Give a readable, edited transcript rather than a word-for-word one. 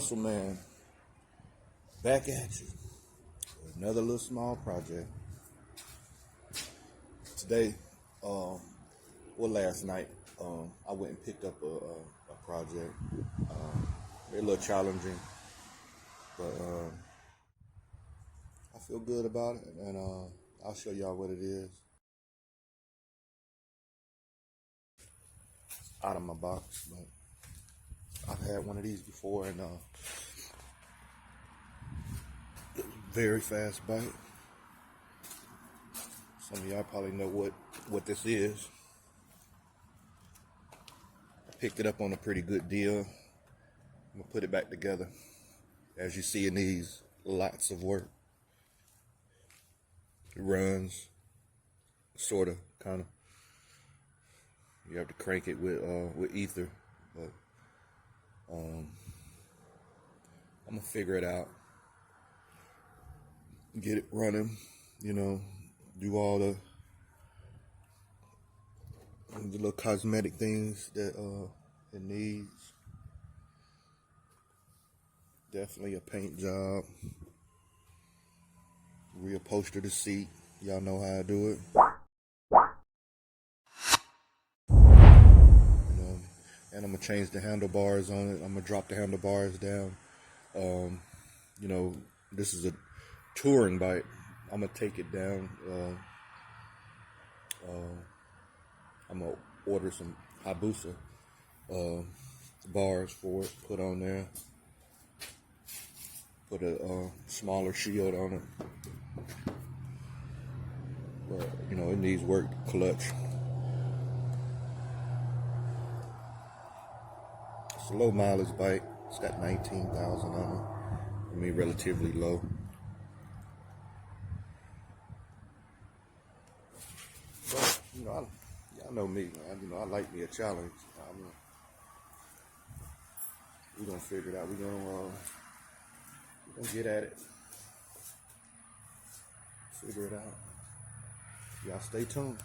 Muscle Man, back at you. Another little small project. Today, last night, I went and picked up a project. A little challenging, but I feel good about it, and I'll show y'all what it is. Out of my box, but I've had one of these before, and very fast bite. Some of y'all probably know what this is. I picked it up on a pretty good deal. I'm gonna put it back together. As you see, it needs lots of work. It runs, sorta, kinda. You have to crank it with ether, but I'm gonna figure it out. Get it running, do all the little cosmetic things that it needs. Definitely a paint job. Reupholster the seat. Y'all know how I do it. And I'm gonna change the handlebars on it. I'm gonna drop the handlebars down. This is a touring bike. I'm gonna take it down. I'm gonna order some Hayabusa bars for it, put on there. Put a smaller shield on it. But, it needs work. Clutch. It's a low mileage bike. It's got 19,000 on it. I mean, relatively low. But, y'all know me, man. I like me a challenge. We're gonna figure it out. We're gonna get at it. Figure it out. Y'all stay tuned.